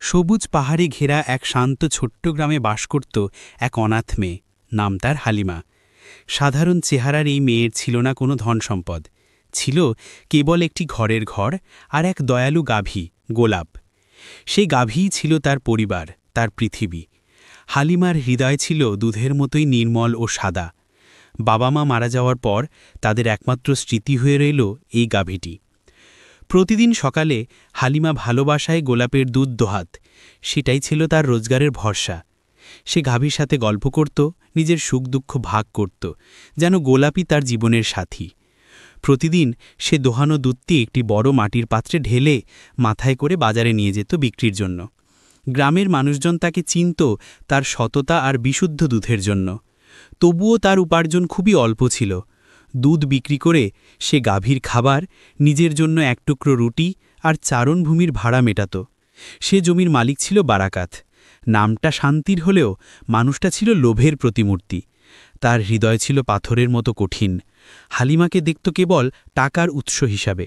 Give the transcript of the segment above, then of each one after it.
সবুজ পাহাড়ে ঘেরা এক শান্ত ছোট্ট গ্রামে বাস করত এক অনাথ মেয়ে, নাম তার হালিমা। সাধারণ চেহারার এই মেয়ের ছিল না কোনো ধন সম্পদ, ছিল কেবল একটি ঘরের ঘর আর এক দয়ালু গাভী, গোলাপ। সেই গাভীই ছিল তার পরিবার, তার পৃথিবী। হালিমার হৃদয় ছিল দুধের মতোই নির্মল ও সাদা। বাবা মা মারা যাওয়ার পর তাদের একমাত্র স্মৃতি হয়ে রইল এই গাভীটি। প্রতিদিন সকালে হালিমা ভালোবাসায় গোলাপের দুধ দোহাত, সেটাই ছিল তার রোজগারের ভরসা। সে গাভীর সাথে গল্প করত, নিজের সুখ দুঃখ ভাগ করত, যেন গোলাপই তার জীবনের সাথী। প্রতিদিন সে দোহানো দুধটি একটি বড় মাটির পাত্রে ঢেলে মাথায় করে বাজারে নিয়ে যেত বিক্রির জন্য। গ্রামের মানুষজন তাকে চিনত তার সততা আর বিশুদ্ধ দুধের জন্য। তবুও তার উপার্জন খুবই অল্প ছিল। দুধ বিক্রি করে সে গাভীর খাবার, নিজের জন্য এক টুকরো রুটি আর চারণভূমির ভাড়া মেটাত। সে জমির মালিক ছিল বারাকাত। নামটা শান্তির হলেও মানুষটা ছিল লোভের প্রতিমূর্তি। তার হৃদয় ছিল পাথরের মতো কঠিন। হালিমাকে দেখত কেবল টাকার উৎস হিসাবে।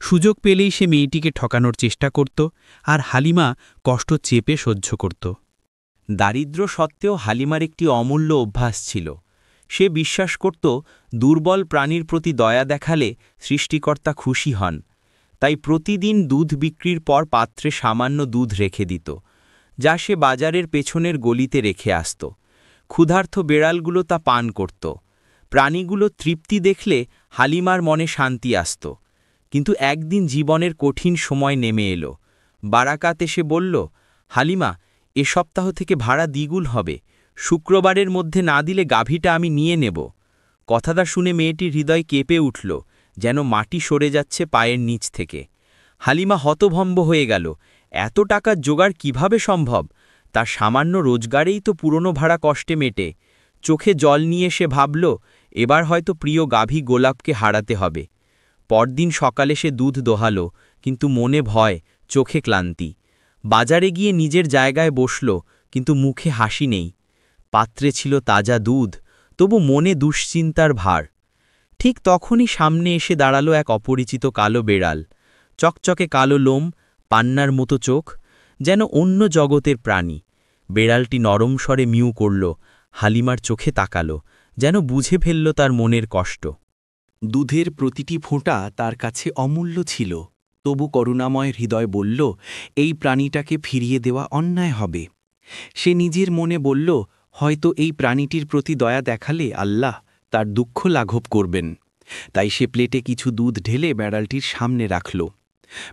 সুযোগ পেলেই সে মেয়েটিকে ঠকানোর চেষ্টা করত, আর হালিমা কষ্ট চেপে সহ্য করত। দারিদ্র্য সত্ত্বেও হালিমার একটি অমূল্য অভ্যাস ছিল। সে বিশ্বাস করত দুর্বল প্রাণীর প্রতি দয়া দেখালে সৃষ্টিকর্তা খুশি হন। তাই প্রতিদিন দুধ বিক্রির পর পাত্রে সামান্য দুধ রেখে দিত, যা সে বাজারের পেছনের গলিতে রেখে আসত। ক্ষুধার্ত বেড়ালগুলো তা পান করত। প্রাণীগুলো তৃপ্তি দেখলে হালিমার মনে শান্তি আসত। কিন্তু একদিন জীবনের কঠিন সময় নেমে এলো। বারাকাত এসে বলল, হালিমা, এ সপ্তাহ থেকে ভাড়া দ্বিগুণ হবে। শুক্রবারের মধ্যে না দিলে গাভীটা আমি নিয়ে নেব। কথাটা শুনে মেয়েটির হৃদয় কেঁপে উঠল, যেন মাটি সরে যাচ্ছে পায়ের নিচ থেকে। হালিমা হতভম্ব হয়ে গেল। এত টাকার জোগাড় কিভাবে সম্ভব? তার সামান্য রোজগারেই তো পুরনো ভাড়া কষ্টে মেটে। চোখে জল নিয়ে সে ভাবল, এবার হয়তো প্রিয় গাভী গোলাপকে হারাতে হবে। পরদিন সকালে সে দুধ দোহালো, কিন্তু মনে ভয়, চোখে ক্লান্তি। বাজারে গিয়ে নিজের জায়গায় বসল, কিন্তু মুখে হাসি নেই। পাত্রে ছিল তাজা দুধ, তবু মনে দুশ্চিন্তার ভার। ঠিক তখনই সামনে এসে দাঁড়ালো এক অপরিচিত কালো বেড়াল। চকচকে কালো লোম, পান্নার মতো চোখ, যেন অন্য জগতের প্রাণী। বেড়ালটি নরম স্বরে মিউ করল, হালিমার চোখে তাকালো, যেন বুঝে ফেলল তার মনের কষ্ট। দুধের প্রতিটি ফোঁটা তার কাছে অমূল্য ছিল, তবু করুণাময় হৃদয় বলল, এই প্রাণীটাকে ফিরিয়ে দেওয়া অন্যায় হবে। সে নিজের মনে বলল, হয়তো এই প্রাণীটির প্রতি দয়া দেখালে আল্লাহ তার দুঃখ লাঘব করবেন। তাই সে প্লেটে কিছু দুধ ঢেলে বেড়ালটির সামনে রাখল।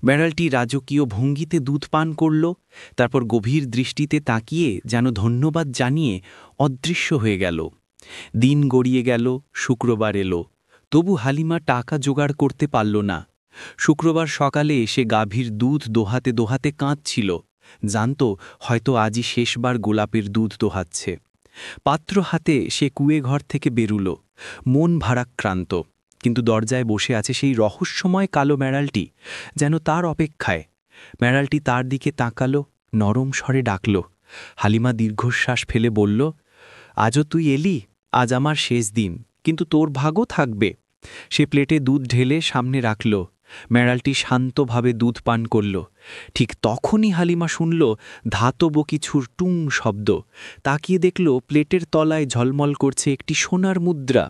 বেড়ালটি রাজকীয় ভঙ্গিতে দুধ পান করল, তারপর গভীর দৃষ্টিতে তাকিয়ে যেন ধন্যবাদ জানিয়ে অদৃশ্য হয়ে গেল। দিন গড়িয়ে গেল, শুক্রবার এলো, তবু হালিমা টাকা জোগাড় করতে পারল না। শুক্রবার সকালে এসে গাভীর দুধ দোহাতে দোহাতে কাঁদছিল, জানত হয়তো আজই শেষবার গোলাপের দুধ দোহাচ্ছে। পাত্র হাতে সে কুয়ে ঘর থেকে বেরুল, মন ভারাক্রান্ত। কিন্তু দরজায় বসে আছে সেই রহস্যময় কালো বেড়ালটি, যেন তার অপেক্ষায়। বেড়ালটি তার দিকে তাকালো, নরম স্বরে ডাকল। হালিমা দীর্ঘশ্বাস ফেলে বলল, আজও তুই এলি? আজ আমার শেষ দিন, কিন্তু তোর ভাগও থাকবে। সে প্লেটে দুধ ঢেলে সামনে রাখল। বেড়ালটি শান্তভাবে দুধ পান করল। ঠিক তখনই হালিমা শুনল ধাতব কিছুর টুং শব্দ। তাকিয়ে দেখল প্লেটের তলায় ঝলমল করছে একটি সোনার মুদ্রা।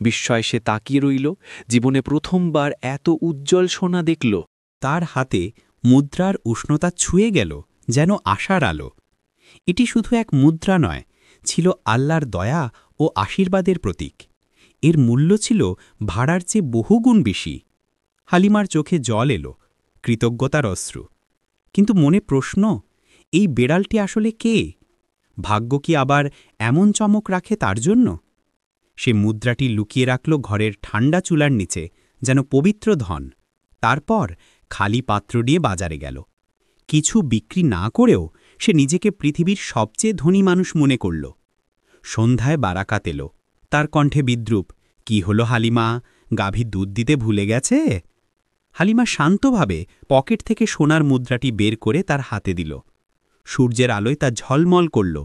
বিস্ময়ে সে তাকিয়ে রইল, জীবনে প্রথমবার এত উজ্জ্বল সোনা দেখল। তার হাতে মুদ্রার উষ্ণতা ছুঁয়ে গেল, যেন আশার আলো। এটি শুধু এক মুদ্রা নয়, ছিল আল্লাহর দয়া ও আশীর্বাদের প্রতীক। এর মূল্য ছিল ভাড়ার চেয়ে বহুগুণ বেশি। হালিমার চোখে জল এলো, কৃতজ্ঞতার অশ্রু। কিন্তু মনে প্রশ্ন, এই বেড়ালটি আসলে কে? ভাগ্য কি আবার এমন চমক রাখে তার জন্য? সে মুদ্রাটি লুকিয়ে রাখল ঘরের ঠান্ডা চুলার নিচে, যেন পবিত্র ধন। তারপর খালি পাত্র নিয়ে বাজারে গেল। কিছু বিক্রি না করেও সে নিজেকে পৃথিবীর সবচেয়ে ধনী মানুষ মনে করল। সন্ধ্যায় বারাকাত এলো, তার কণ্ঠে বিদ্রুপ, কি হলো হালিমা, গাভী দুধ দিতে ভুলে গেছে? হালিমা শান্তভাবে পকেট থেকে সোনার মুদ্রাটি বের করে তার হাতে দিল। সূর্যের আলোয় তা ঝলমল করল।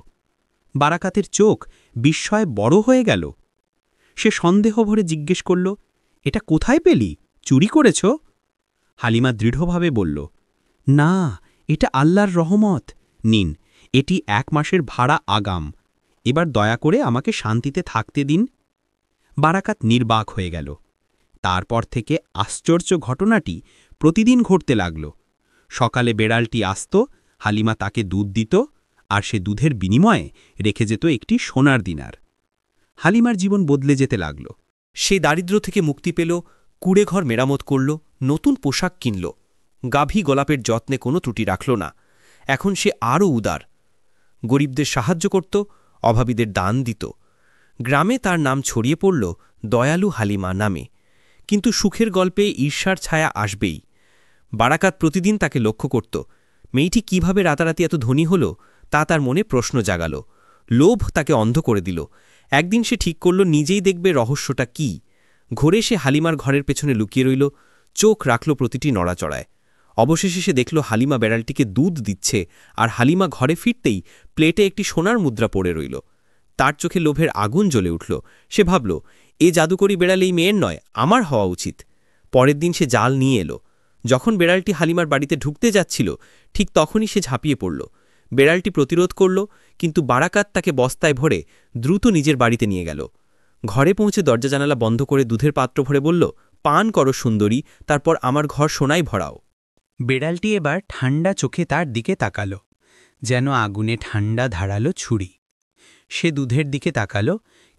বারাকাতের চোখ বিস্ময়ে বড় হয়ে গেল। সে সন্দেহ ভরে জিজ্ঞেস করল, এটা কোথায় পেলি? চুরি করেছ? হালিমা দৃঢ়ভাবে বলল, না, এটা আল্লাহর রহমত। নিন, এটি 1 মাসের ভাড়া আগাম। এবার দয়া করে আমাকে শান্তিতে থাকতে দিন। বারাকাত নির্বাক হয়ে গেল। তারপর থেকে আশ্চর্য ঘটনাটি প্রতিদিন ঘটতে লাগল। সকালে বেড়ালটি আসত, হালিমা তাকে দুধ দিত, আর সে দুধের বিনিময়ে রেখে যেত একটি সোনার দিনার। হালিমার জীবন বদলে যেতে লাগল। সে দারিদ্র্য থেকে মুক্তি পেল, কুড়েঘর মেরামত করল, নতুন পোশাক কিনল, গাভী গোলাপের যত্নে কোনো ত্রুটি রাখল না। এখন সে আরও উদার, গরিবদের সাহায্য করত, অভাবীদের দান দিত। গ্রামে তার নাম ছড়িয়ে পড়ল দয়ালু হালিমা নামে। কিন্তু সুখের গল্পে ঈর্ষার ছায়া আসবেই। বারাকাত প্রতিদিন তাকে লক্ষ্য করত। মেয়েটি কিভাবে রাতারাতি এত ধনী হল তা তার মনে প্রশ্ন জাগাল। লোভ তাকে অন্ধ করে দিল। একদিন সে ঠিক করল নিজেই দেখবে রহস্যটা কি। ঘোরে সে হালিমার ঘরের পেছনে লুকিয়ে রইল, চোখ রাখল প্রতিটি নড়াচড়ায়। অবশেষে সে দেখল হালিমা বেড়ালটিকে দুধ দিচ্ছে, আর হালিমা ঘরে ফিরতেই প্লেটে একটি সোনার মুদ্রা পড়ে রইল। তার চোখে লোভের আগুন জ্বলে উঠল। সে ভাবল, এ জাদুকরি বেড়াল এই মেয়ের নয়, আমার হওয়া উচিত। পরের দিন সে জাল নিয়ে এলো। যখন বেড়ালটি হালিমার বাড়িতে ঢুকতে যাচ্ছিল, ঠিক তখনই সে ঝাঁপিয়ে পড়ল। বেড়ালটি প্রতিরোধ করল, কিন্তু বারাকাত তাকে বস্তায় ভরে দ্রুত নিজের বাড়িতে নিয়ে গেল। ঘরে পৌঁছে দরজা জানালা বন্ধ করে দুধের পাত্র ভরে বলল, পান করো সুন্দরী, তারপর আমার ঘর সোনায় ভরাও। বেড়ালটি এবার ঠান্ডা চোখে তার দিকে তাকাল, যেন আগুনে ঠান্ডা ধারালো ছুরি। সে দুধের দিকে তাকাল,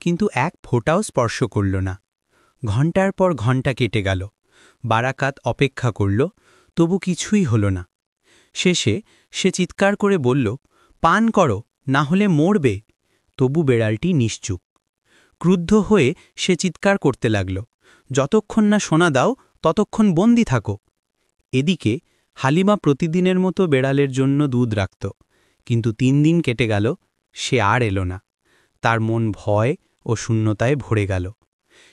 কিন্তু এক ফোঁটাও স্পর্শ করল না। ঘণ্টার পর ঘণ্টা কেটে গেল। বারাকাত অপেক্ষা করল, তবু কিছুই হল না। শেষে সে চিৎকার করে বলল, পান করো, না হলে মরবে। তবু বেড়ালটি নিশ্চুপ। ক্রুদ্ধ হয়ে সে চিৎকার করতে লাগল, যতক্ষণ না সোনা দাও ততক্ষণ বন্দি থাকো। এদিকে হালিমা প্রতিদিনের মতো বেড়ালের জন্য দুধ রাখত, কিন্তু 3 দিন কেটে গেল, সে আর এলো না। তার মন ভয় ও শূন্যতায় ভরে গেল।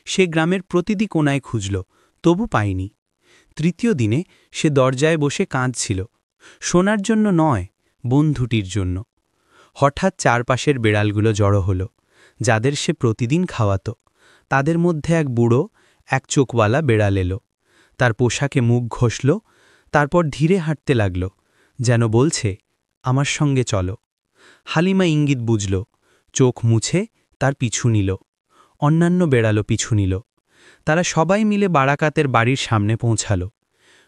সে গ্রামের প্রতিটি কোণায় খুঁজল, তবু পায়নি। 3য় দিনে সে দরজায় বসে কাঁদছিল, সোনার জন্য নয়, বন্ধুটির জন্য। হঠাৎ চারপাশের বেড়ালগুলো জড়ো হলো, যাদের সে প্রতিদিন খাওয়াত। তাদের মধ্যে এক বুড়ো, এক চোখওয়ালা বেড়াল এলো। তার পোশাকে মুখ ঘষল, তারপর ধীরে হাঁটতে লাগল, যেন বলছে, আমার সঙ্গে চলো। হালিমা ইঙ্গিত বুঝল, চোখ মুছে তার পিছু নিল। অন্যান্য বেড়ালও পিছু নিল। তারা সবাই মিলে বারাকাতের বাড়ির সামনে পৌঁছাল।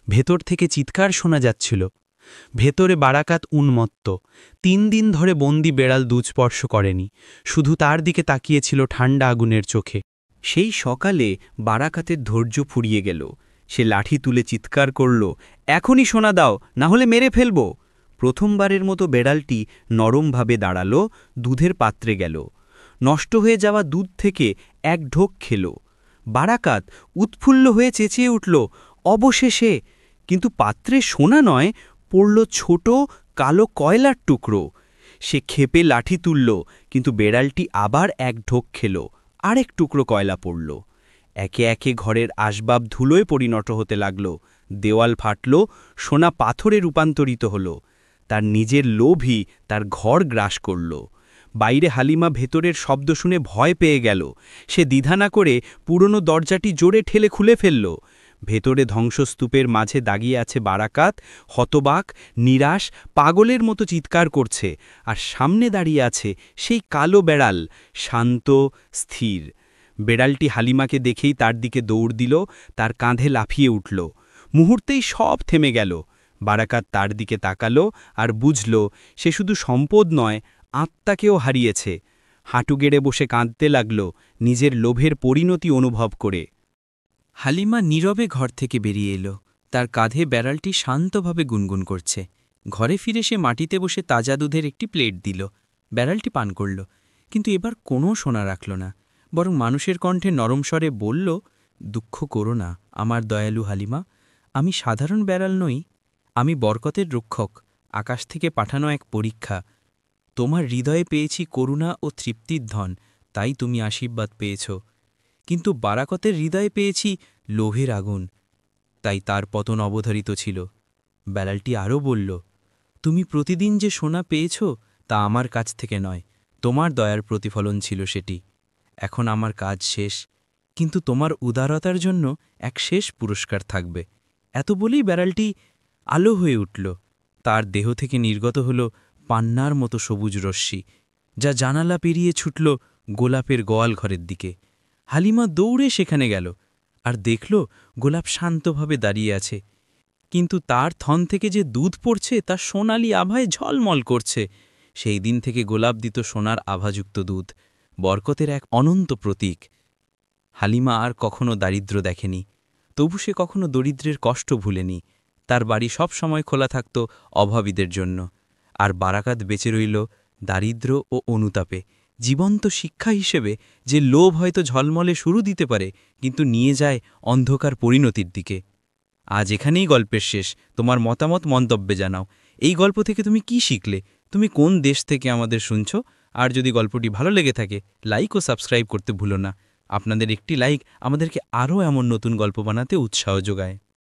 ভেতর থেকে চিৎকার শোনা যাচ্ছিল। ভেতরে বারাকাত উন্মত্ত। 3 দিন ধরে বন্দি বেড়াল দুধ স্পর্শ করেনি, শুধু তার দিকে তাকিয়েছিল ঠান্ডা আগুনের চোখে। সেই সকালে বারাকাতের ধৈর্য ফুরিয়ে গেল। সে লাঠি তুলে চিৎকার করল, এখনই সোনা দাও, না হলে মেরে ফেলব। প্রথমবারের মতো বেড়ালটি নরমভাবে দাঁড়াল, দুধের পাত্রে গেল। নষ্ট হয়ে যাওয়া দুধ থেকে এক ঢোক খেল। বারাকাত উৎফুল্ল হয়ে চেঁচিয়ে উঠল, অবশেষে! কিন্তু পাত্রে সোনা নয়, পড়ল ছোট কালো কয়লার টুকরো। সে ক্ষেপে লাঠি তুলল, কিন্তু বেড়ালটি আবার এক ঢোক খেল, আরেক টুকরো কয়লা পড়ল। একে একে ঘরের আসবাব ধুলোয় পরিণত হতে লাগল। দেওয়াল ফাটল, সোনা পাথরে রূপান্তরিত হল। তার নিজের লোভই তার ঘর গ্রাস করল। বাইরে হালিমা ভেতরের শব্দ শুনে ভয় পেয়ে গেল। সে দ্বিধা না করে পুরনো দরজাটি জোরে ঠেলে খুলে ফেলল। ভেতরে ধ্বংসস্তূপের মাঝে দাগিয়ে আছে বারাকাত, হতবাক, নিরাশ, পাগলের মতো চিৎকার করছে। আর সামনে দাঁড়িয়ে আছে সেই কালো বেড়াল, শান্ত, স্থির। বেড়ালটি হালিমাকে দেখেই তার দিকে দৌড় দিল, তার কাঁধে লাফিয়ে উঠল। মুহূর্তেই সব থেমে গেল। বারাকাত তার দিকে তাকালো আর বুঝল, সে শুধু সম্পদ নয়, আত্মাকেও হারিয়েছে। হাঁটু গেড়ে বসে কাঁদতে লাগল, নিজের লোভের পরিণতি অনুভব করে। হালিমা নীরবে ঘর থেকে বেরিয়ে এলো। তার কাঁধে বেড়ালটি শান্তভাবে গুনগুন করছে। ঘরে ফিরে সে মাটিতে বসে তাজা দুধের একটি প্লেট দিল। বেড়ালটি পান করল, কিন্তু এবার কোনো সোনা রাখল না, বরং মানুষের কণ্ঠে নরম স্বরে বলল, দুঃখ করো না আমার দয়ালু হালিমা, আমি সাধারণ বেড়াল নই, আমি বরকতের রক্ষক, আকাশ থেকে পাঠানো এক পরীক্ষা। তোমার হৃদয়ে পেয়েছি করুণা ও তৃপ্তির ধন, তাই তুমি আশীর্বাদ পেয়েছ। কিন্তু বারাকতের হৃদয়ে পেয়েছি লোভের আগুন, তাই তার পতন অবধারিত ছিল। বেড়ালটি আরও বলল, তুমি প্রতিদিন যে সোনা পেয়েছ তা আমার কাছ থেকে নয়, তোমার দয়ার প্রতিফলন ছিল সেটি। এখন আমার কাজ শেষ, কিন্তু তোমার উদারতার জন্য এক শেষ পুরস্কার থাকবে। এত বলেই বেড়ালটি আলো হয়ে উঠল। তার দেহ থেকে নির্গত হল পান্নার মতো সবুজ রশ্মি, যা জানালা পেরিয়ে ছুটল গোলাপের গোয়াল ঘরের দিকে। হালিমা দৌড়ে সেখানে গেল আর দেখল গোলাপ শান্তভাবে দাঁড়িয়ে আছে, কিন্তু তার থন থেকে যে দুধ পড়ছে তা সোনালি আভায় ঝলমল করছে। সেই দিন থেকে গোলাপ দিত সোনার আভাযুক্ত দুধ, বরকতের এক অনন্ত প্রতীক। হালিমা আর কখনো দারিদ্র্য দেখেনি, তবু সে কখনো দরিদ্রের কষ্ট ভুলেনি। তার বাড়ি সব সময় খোলা থাকত অভাবীদের জন্য, আর বারাকাত বেঁচে রইল দারিদ্র্য ও অনুতাপে, জীবন্ত শিক্ষা হিসেবে যে লোভ হয়তো ঝলমলে শুরু দিতে পারে, কিন্তু নিয়ে যায় অন্ধকার পরিণতির দিকে। আজ এখানেই গল্পের শেষ। তোমার মতামত মন্তব্যে জানাও। এই গল্প থেকে তুমি কি শিখলে? তুমি কোন দেশ থেকে আমাদের শুনছ? আর যদি গল্পটি ভালো লেগে থাকে, লাইক ও সাবস্ক্রাইব করতে ভুলো না। আপনাদের একটি লাইক আমাদেরকে আরও এমন নতুন গল্প বানাতে উৎসাহ যোগায়।